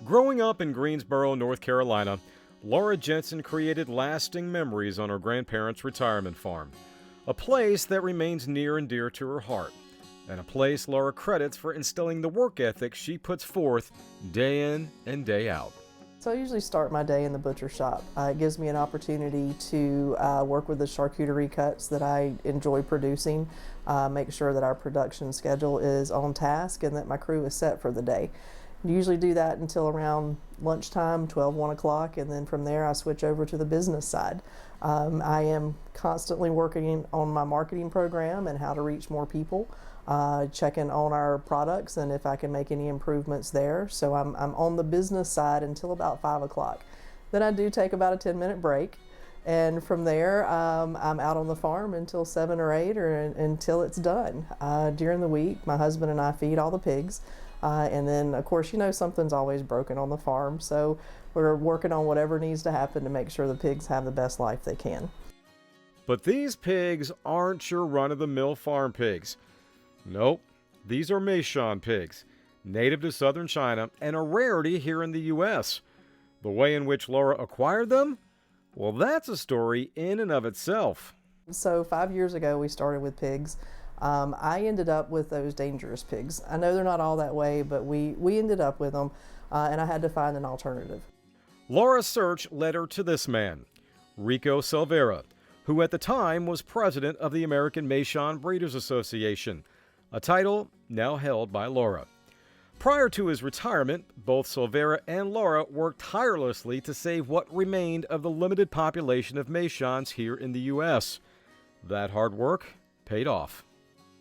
Growing up in Greensboro, North Carolina, Laura Jensen created lasting memories on her grandparents' retirement farm, a place that remains near and dear to her heart, and a place Laura credits for instilling the work ethic she puts forth day in and day out. So I usually start my day in the butcher shop. It gives me an opportunity to work with the charcuterie cuts that I enjoy producing, make sure that our production schedule is on task and that my crew is set for the day. Usually do that until around lunchtime, 12, 1 o'clock, and then from there I switch over to the business side. I am constantly working on my marketing program and how to reach more people, checking on our products and if I can make any improvements there. So I'm on the business side until about 5 o'clock. Then I do take about a 10-minute break, and from there I'm out on the farm until 7 or 8 or until it's done. During the week, my husband and I feed all the pigs. And then, of course, you know, something's always broken on the farm, so we're working on whatever needs to happen to make sure the pigs have the best life they can. But these pigs aren't your run-of-the-mill farm pigs. Nope, these are Meishan pigs, native to southern China and a rarity here in the U.S. The way in which Laura acquired them? Well, that's a story in and of itself. So 5 years ago, we started with pigs. I ended up with those dangerous pigs. I know they're not all that way, but we ended up with them, and I had to find an alternative. Laura's search led her to this man, Rico Silvera, who at the time was president of the American Meishan Breeders Association, a title now held by Laura. Prior to his retirement, both Silvera and Laura worked tirelessly to save what remained of the limited population of Meishans here in the U.S. That hard work paid off.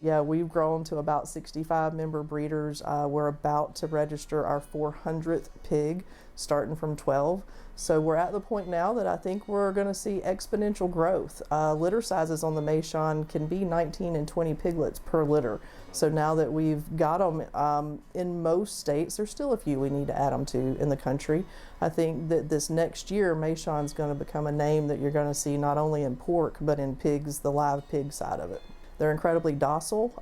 Yeah, we've grown to about 65 member breeders. We're about to register our 400th pig, starting from 12. So we're at the point now that I think we're going to see exponential growth. Litter sizes on the Meishan can be 19 and 20 piglets per litter. So now that we've got them in most states, there's still a few we need to add them to in the country. I think that this next year, Meishan's going to become a name that you're going to see not only in pork, but in pigs, the live pig side of it. They're incredibly docile,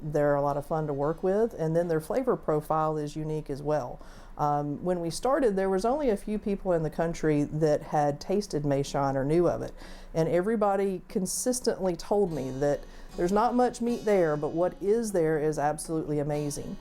they're a lot of fun to work with, and then their flavor profile is unique as well. When we started, there was only a few people in the country that had tasted Meishan or knew of it, and everybody consistently told me that there's not much meat there, but what is there is absolutely amazing.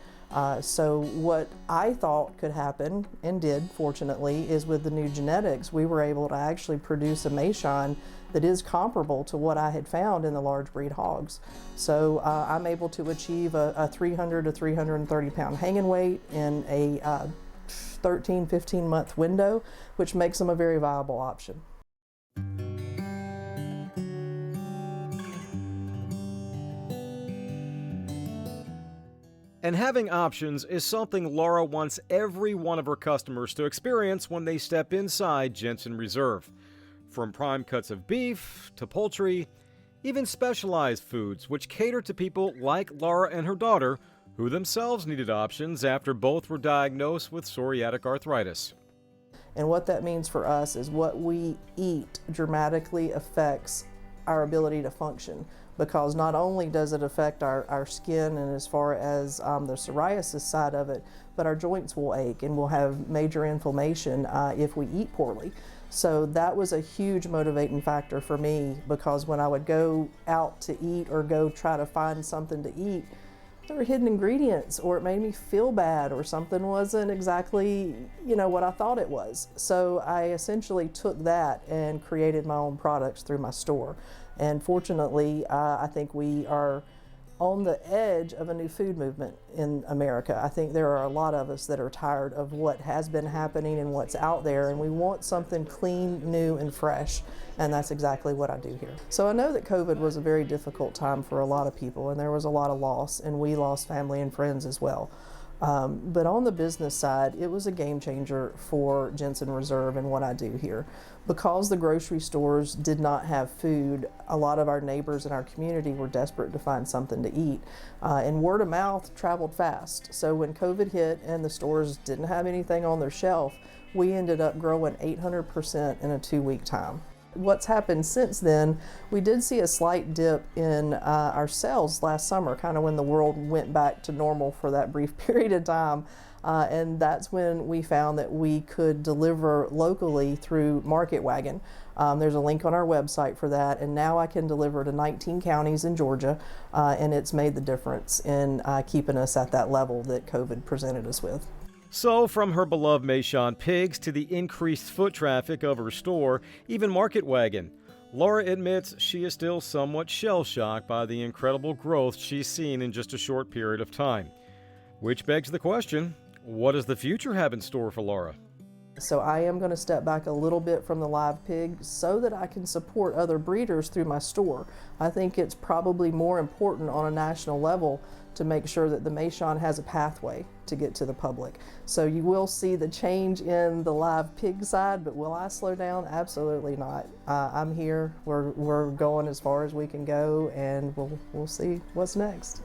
So what I thought could happen, and did fortunately, is with the new genetics, we were able to actually produce a Meishan that is comparable to what I had found in the large breed hogs. So I'm able to achieve a 300 to 330 pound hanging weight in a 13, 15 month window, which makes them a very viable option. And having options is something Laura wants every one of her customers to experience when they step inside Jensen Reserve. From prime cuts of beef to poultry, even specialized foods which cater to people like Laura and her daughter, who themselves needed options after both were diagnosed with psoriatic arthritis. And what that means for us is what we eat dramatically affects our ability to function, because not only does it affect our skin and as far as the psoriasis side of it, but our joints will ache and we'll have major inflammation if we eat poorly. So that was a huge motivating factor for me, because when I would go out to eat or go try to find something to eat, there were hidden ingredients, or it made me feel bad, or something wasn't exactly, you know, what I thought it was. So I essentially took that and created my own products through my store. And fortunately, I think we are on the edge of a new food movement in America. I think there are a lot of us that are tired of what has been happening and what's out there, and we want something clean, new, and fresh, and that's exactly what I do here. So I know that COVID was a very difficult time for a lot of people, and there was a lot of loss, and we lost family and friends as well. But on the business side, it was a game changer for Jensen Reserve and what I do here. Because the grocery stores did not have food, a lot of our neighbors in our community were desperate to find something to eat. And word of mouth traveled fast. So when COVID hit and the stores didn't have anything on their shelf, we ended up growing 800% in a 2-week time. What's happened since then, we did see a slight dip in our sales last summer, kind of when the world went back to normal for that brief period of time. And that's when we found that we could deliver locally through Market Wagon. There's a link on our website for that, and now I can deliver to 19 counties in Georgia, and it's made the difference in keeping us at that level that COVID presented us with. So, from her beloved Meishan Pigs to the increased foot traffic of her store, even Market Wagon, Laura admits she is still somewhat shell-shocked by the incredible growth she's seen in just a short period of time. Which begs the question, what does the future have in store for Laura? So I am going to step back a little bit from the live pig so that I can support other breeders through my store. I think it's probably more important on a national level to make sure that the Meishan has a pathway to get to the public. So you will see the change in the live pig side, but will I slow down? Absolutely not. I'm here. We're going as far as we can go, and we'll see what's next.